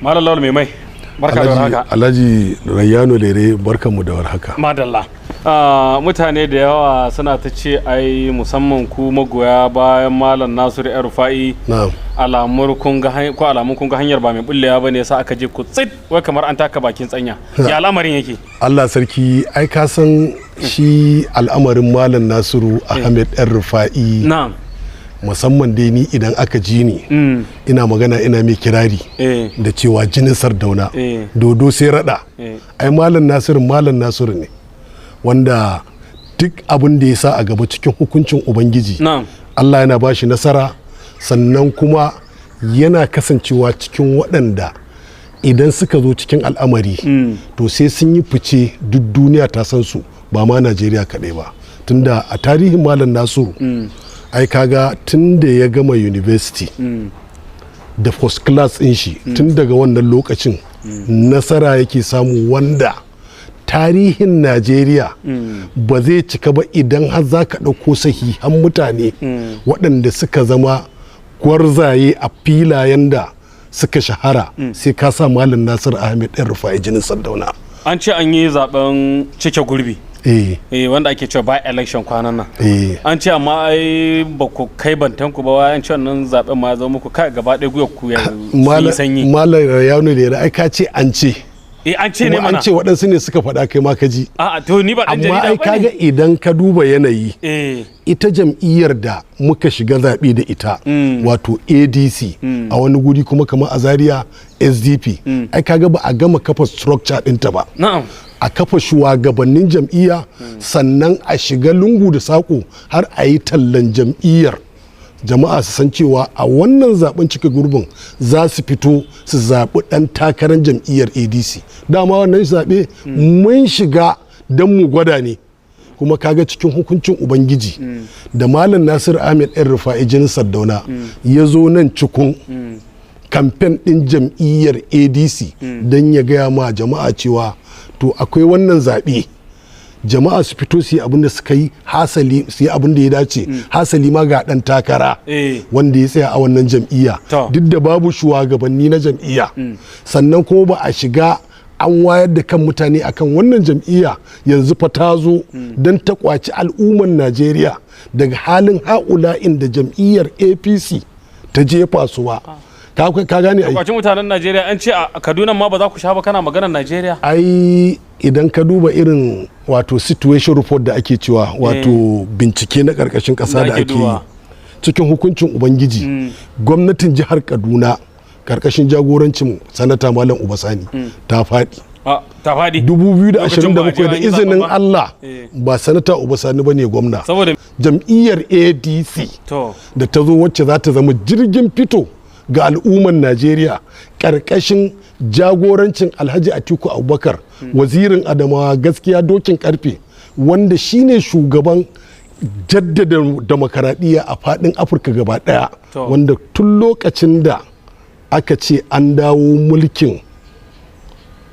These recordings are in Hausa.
Malam mai barka da warhaka. Alhaji Rayyano Lere barkanmu da warhaka. Madalla. Mutane da yawa suna ta ce ai musamman ku magoya bayan Malam Nasiru ‘yan Rufa'i alamun kun ga hanyar ba mai bullewa bane yasa aka je ku tsit wai kamar an taka bakin tsanya. Ya al'amarin yake? Allah sarki ai ka san shi al'amarin Malam Nasiru Ahmed ‘yan Rufa'i. Na'am. Musamman dai ni idan aka ji ni ina magana ina mai kirari da cewa jinin Sardauna dodo sai rada ai Malam Nasiru ne wanda duk abin da ya sa a gaba cikin hukuncin Ubangiji Allah yana ba shi nasara, sannan kuma yana kasancewa cikin waɗanda idan suka zo cikin al'amari to sai sun yi fice duk duniya ta san su ba ma Najeriya kaɗai ba, tunda a tarihin Malam Nasiru ai kaga tun da ya gama university da first class din shi tun daga wannan lokacin nasara yake samu wanda tarihin Najeriya ba zai cika ba idan har za ka ɗauko sahihan mutane waɗanda suka zama gwarzaye a filayen da suka shahara sai ka sa Malam Nasiru Ahmed ɗan Rufa'i jinin Sardauna. An ce an yi zaben cike gurbi. Wanda ake cewa by election kwanan nan an ce amma ai ba ku kai bantan ku ba, an ce wannan zaben ma zo muku kai gaba ɗaya guyar ku ya yi sanyi. Malam Rayano da ai ka ce an ce an ce ne mana, an ce waɗansu ne suka faɗa kai ma ka ji. To ni ba ɗan jarida ba ne. Amma ai kaga idan ka duba yanayi ita jam'iyyar da muka shiga zaɓe da ita wato ADC a wani guri kuma kamar a Zaria SDP ai kaga ba a gama kafa structure ɗinta ba. Na'am. A kafa shugabannin jam'iyya sannan a shiga lungu da saƙo har a yi tallan jam'iyyar, jama'a su san cewa a wannan zaben cike gurbin za su fito su zaɓi ɗan takarar jam'iyyar ADC. Dama wannan zaɓe mun shiga don mu gwada ne, kuma kaga cikin hukuncin Ubangiji da Malam Nasiru Ahmed ‘yan Rufa'i jinin Sardauna ya zo nan cikun kamfen ɗin jam'iyyar ADC don ya gaya ma jama'a cewa to akwai wannan zaɓe, jama'a su fito su yi abin da suka yi, hasali su yi abin da ya dace, hasali ma ga ɗan takara wanda ya tsaya a wannan jam'iyya duk da babu shugabanni na jam'iyya, sannan kuma ba a shiga an wayar da kan mutane akan wannan jam'iyya yanzu fa ta zo don ta kwaci al'ummar Najeriya daga halin ha'ula'in da jam'iyyar APC ta jefa su ba. Ka gane ai kwacin mutanen Najeriya an ce a Kaduna ma ba za ku sha ba, kana maganar Najeriya. Ai idan ka duba irin wato situation report da ake cewa wato bincike na karkashin kasa da ake yi cikin hukuncin Ubangiji gwamnatin jihar Kaduna karkashin jagorancin sanata Malam Sani ta faɗi. Ta faɗi 2027 da izinin Allah ba sanata Sani bane gwamna, saboda jam'iyyar ADC da ta zo wacce za ta zama jirgin fito ga al'ummar Najeriya ƙarƙashin jagorancin Alhaji Atiku Abubakar wazirin Adamawa gaskiya dokin karfe wanda shine shugaban jaddada demokaradiyya a faɗin Afirka gaba ɗaya, wanda tun lokacin da aka ce an dawo mulkin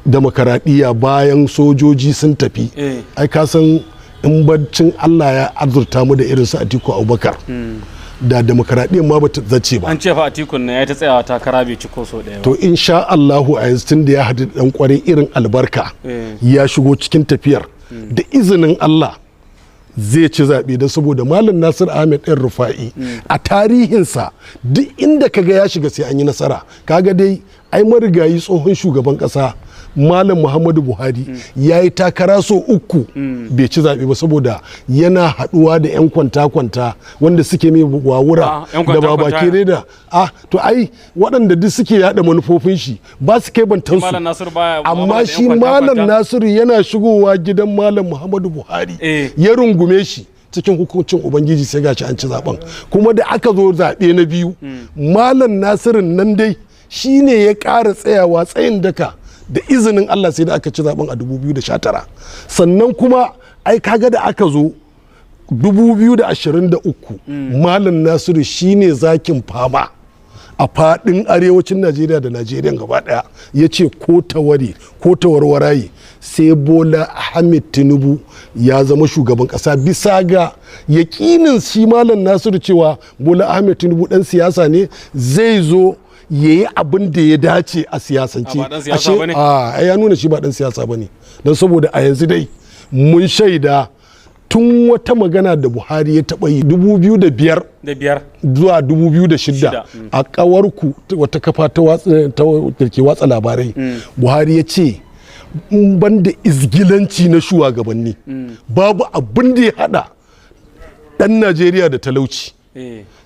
demokaradiyya bayan sojoji sun tafi ai ka san in baccin Allah ya azurta mu da irin su Atiku Abubakar da demokaradiyyar ma bata zace ba. An ce fa Atikun ne ya ta tsayawa takara bai ci ko so ɗaya ba. To insha Allahu a yanzu tun da ya haɗu dan kwarai irin albarka ya shigo cikin tafiyar da izinin Allah zai ci zaɓe, da saboda Malam Nasiru Ahmed ɗan Rufa'i a tarihinsa duk inda kaga ya shiga sai an yi nasara. Kaga dai ai marigayi tsohon shugaban ƙasa Malam Muhammadu Buhari ya yi takara so 3 bai ci zaɓe ba saboda yana haɗuwa da 'yan kwanta-kwanta wanda suke mai wawura da babake da to ai waɗanda duk suke yada manufofin shi ba su kai bantansu, amma shi Malam Nasiru yana shigowa gidan Malam Muhammadu Buhari ya rungume shi cikin hukuncin Ubangiji sai gashi an ci zaben. Kuma da aka zo zaɓe na biyu Malam Nasiru nan dai shi ne ya ƙara tsayawa tsayin daka da izinin Allah sai da aka ci zaben a 2019. Sannan kuma ai kaga da aka zo 2023 Malam Nasiru shine zakin fama a fadin arewacin Najeriya da Najeriya gaba daya, ya ce ko tawari ko tawarwarayi sai Bola Ahmed Tinubu ya zama shugaban kasa bisa ga yakinin shi Malam Nasiru cewa Bola Ahmed Tinubu dan siyasa ne zai zo yayi abin da ya dace a siyasance. Ya nuna shi ba dan siyasa bane, don saboda a yanzu dai mun shaida tun wata magana da Buhari ya taɓa yi 2005 zuwa 2006 a kawarku wata kafa ta ke watsa labarai. Buhari ya ce ban da izgilanci na shugabanni babu abin da ya hada dan Najeriya da talauci.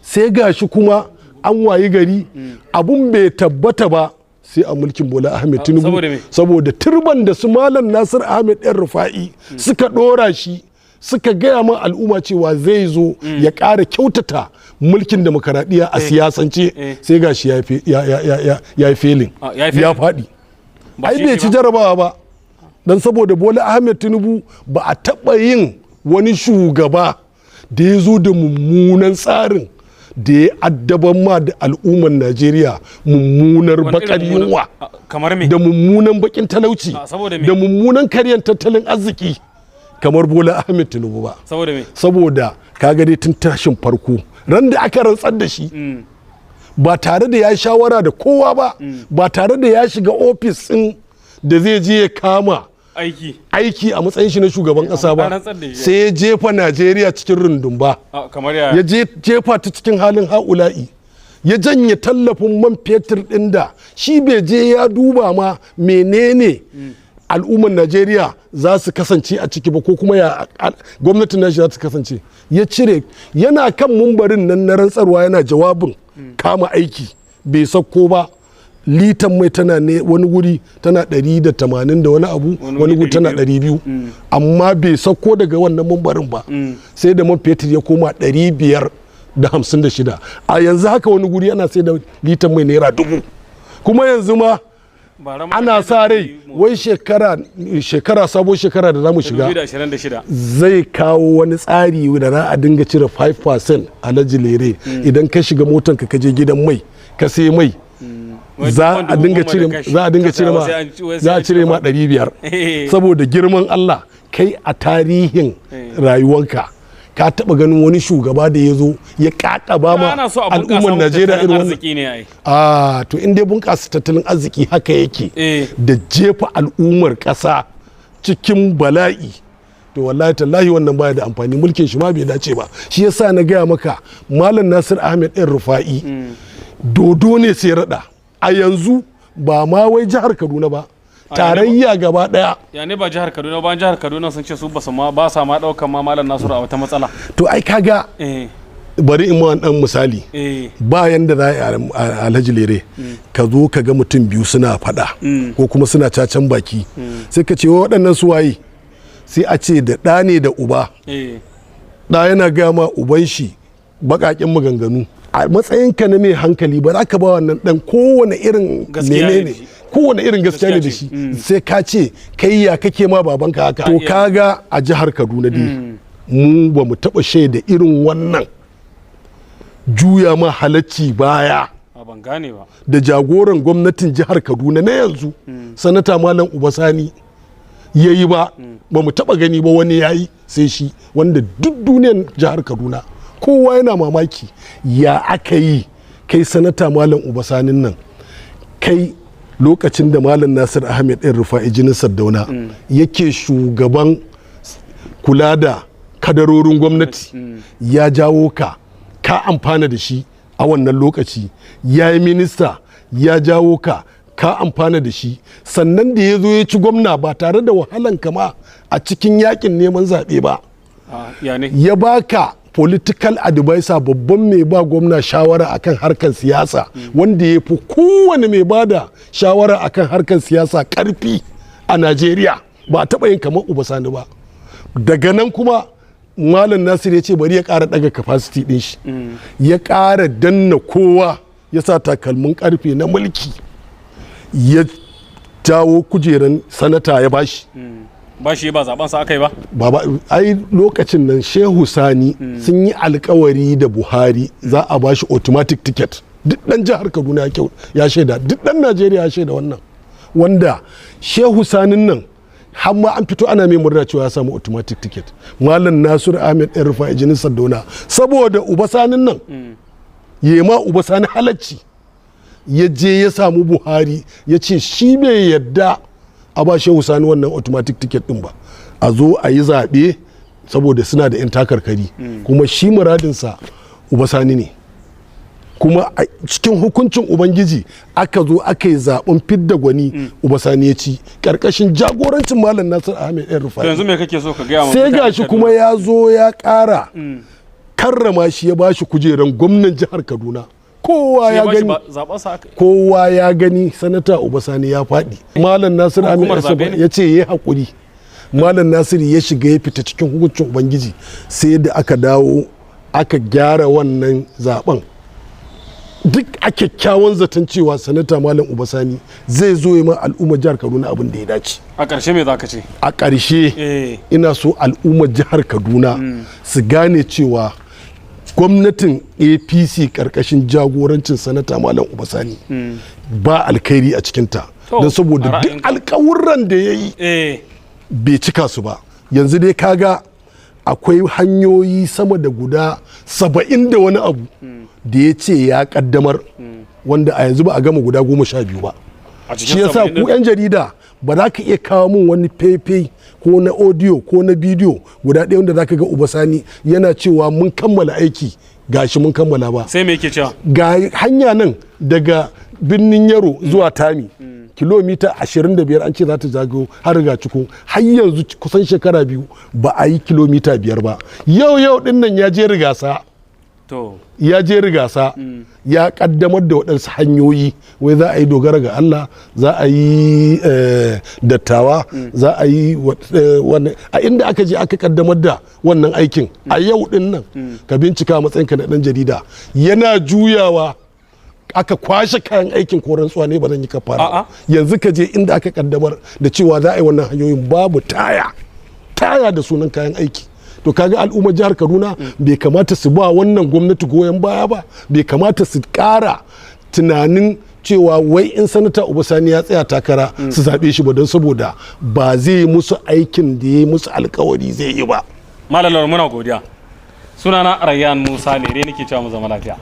Sai gashi kuma an wayi gari abun bai tabbata ba sai a mulkin Bola Ahmed Tinubu, saboda turban da su Malam Nasiru Ahmed ɗan Rufa'i suka ɗora shi, suka gaya ma al'umma cewa zai zo ya ƙara kyautata mulkin demokaradiyya a siyasance, sai gashi ya yi felin, ya faɗi. Ai bai ci jarabawa ba, don saboda Bola Ahmed Tinubu ba a taɓa yin wani shugaba da ya zo da mummunan tsarin da ya addaban ma da al'ummar Najeriya mummunar bakar yunwa da mummunan bakin talauci da mummunan karyar tattalin arziki kamar Bola Ahmed Tinubu ba. Saboda kaga dai tun tashin farko ran da aka rantsar da shi ba tare da ya shawara da kowa ba, ba tare da ya shiga ofis ɗin da zai je ya kama aiki a matsayin shi na shugaban kasa ba, sai ya jefa Najeriya cikin rundumba, ya jefa ta cikin halin ha'ula'i, ya janye tallafin man fetur ɗin da shi bai je ya duba ma menene al'ummar Najeriya za su kasance a ciki ba, ko kuma ya gwamnatin nashi za su kasance. Ya cire, yana kan mumbarin nan na rantsarwa yana jawabin kama aiki, bai sauko ba. Litan mai tana ne wani guri tana 180 da wani abu, wani guri tana 200, amma bai sauko daga wannan mumbarin ba, sai da man fetur ya koma 556. A yanzu haka wani guri ana sai da litan mai naira 1000, kuma yanzu ma ana sa rai wai shekara sabon shekara da zamu shiga zai kawo wani tsari da za a dinga cire 5% Alhaji Lere idan ka shiga motan ka je gidan mai ka sai mai za a dinga cire ma 500. Saboda girman Allah, kai a tarihin rayuwanka ka taba ganin wani shugaba da ya zo ya kakaba ma al'ummar Najeriya irin wannan? To in dai bunƙasa tattalin arziki haka yake da jefa al'ummar ƙasa cikin bala'i, to wallahi tallahi wannan baya da amfani, mulkin shi ma bai dace ba. Shi yasa na gaya maka Malam Nasiru Ahmed ɗan Rufa'i dodo ne sai raɗa a yanzu, ba ma wai jihar Kaduna ba, tarayya gaba daya. Ya ne ba jihar Kaduna ba? Jihar Kaduna sun ce su ba sa ma daukan ma Malam Nasiru a wata matsala. To ai kaga bari in ma dan misali, bayan da za a Alhaji Lere ka zo ka ga mutum biyu suna fada ko kuma suna cacan baki, sai ka ce waɗannan su waye, sai a ce da ɗa ne da uba, ɗa yana gama uban shi baƙaƙen maganganu. A matsayinka na mai hankali ba za ka ba wannan dan kowane irin menene, kowane irin gaskiya ne da shi, sai ka ce kai ya kake ma babanka haka. To kaga a jihar Kaduna dai mu ba mu taba shaida irin wannan juya ma Halacci baya ban gane ba da jagoran gwamnatin jihar Kaduna na yanzu sanata Malam Sani yayi ba mu taba gani ba wani yayi sai shi, wanda duk duniyar jihar Kaduna kowa yana mamaki ya aka yi kai sanata Malam Sanin nan, kai lokacin da Malam Nasiru Ahmed ɗan Rufa'i jinin Sardauna yake shugaban kula da kadarorin gwamnati, ya jawo ka amfana da shi a wannan lokaci, ya yi minista ya jawo ka amfana da shi, sannan da ya zo ya ci gwamna ba tare da wahalan kama a cikin yakin neman zaɓe ba, ya baka political advisor, babban mai ba gwamna shawara akan harkar siyasa, wanda ya fi kowane mai ba da shawara akan harkar siyasa karfi a Najeriya, ba a taɓa yin kamar Sani ba. Daga nan kuma Malam Nasiru ya ce bari ya ƙara ɗaga capacity ɗin shi, ya ƙara danna kowa, ya sa takalmin ƙarfe na mulki, ya jawo kujeran sanata ya bashi. Ba shi ba zaben sa aka yi ba? Ai lokacin nan Shehu Sani sun yi alkawari da Buhari za a bashi automatic ticket. Duk dan jihar Kaduna ya shaida, duk dan Najeriya ya shaida wannan. Wanda Shehu Sanin nan har ma an fito ana mai murna cewa ya samu automatic ticket. Malam Nasiru Ahmed ɗan Rufa'i jinin Sardauna saboda Sanin nan yema Sani halacci, ya je ya samu Buhari ya ce shi bai yadda a ba Shehu Sani wannan automatic ticket din ba, a zo a yi zaɓe saboda suna da 'yan takarkari kuma shi muradinsa Uba Sani ne, kuma a cikin hukuncin Ubangiji aka zo aka yi zaɓen fidda gwani Uba Sani ya ci ƙarƙashin jagorancin Malam Nasiru Ahmed ɗan Rufai. Yanzu me kake so ka gaya sai gashi kuma ya zo ya ƙara karrama shi ya bashi kujeran gwamnan jihar Kaduna. Kowa ya gani sanata Uba Sani ya faɗi. Malam Nasiru Ahmed ya ce ya haƙuri. Malam Nasiru ya shiga ya fita cikin hukuncin Ubangiji sai da aka dawo aka gyara wannan zaben. Duk a kyakkyawan zaton cewa sanata Malam Uba Sani zai zo ma al'ummar jihar Kaduna abin da ya dace. A ƙarshe me za ka ce? A ƙarshe ina so al'ummar jihar Kaduna su gane cewa gwamnatin APC ƙarƙashin jagorancin sanata Malam Uba Sani ba alkhairi a cikinta. Don saboda duk alƙawurran da ya yi bai cika su ba. Yanzu dai kaga akwai hanyoyi sama da guda 70 da wani abu da ya ce ya kaddamar wanda a yanzu ba a gama guda 12 ba. Shi yasa ku 'yan jarida ba za ka iya kawo min wani faifai ko na audio ko na bidiyo guda ɗaya wanda za ka ga Uba Sani yana cewa mun kammala aiki gashi mun kammala ba. Sai me yake cewa? Ga hanya nan daga birnin Yaro zuwa Tami kilomita 25 an ce za ta zago har ga cikin har yanzu kusan shekara 2 ba a yi kilomita 5 ba. Yau din nan ya je rigasa. Ya je rigasa ya kaddamar da waɗansu hanyoyi wai za a yi dogara ga Allah, za a yi dattawa, za a yi a inda aka je aka kaddamar da wannan aikin a yau din nan ka bincika matsayinka na ɗan jarida yana juyawa aka kwashe kayan aikin ko rantsuwa ne ba zan yi kafara. Yanzu ka je inda aka kaddamar da cewa za a yi wannan hanyoyin babu taya da sunan kayan aiki. To kaga al'ummar jihar Kaduna bai kamata su ba wannan gwamnati goyon baya ba, bai kamata su ƙara tunanin cewa wai in sanata Uba Sani ya tsaya takara su zaɓe shi ba, don saboda ba zai yi musu aikin da ya yi musu alkawari zai yi ba. Malam muna godiya. Sunana Rayyan Musa ne dai nake cewa mu zama lafiya.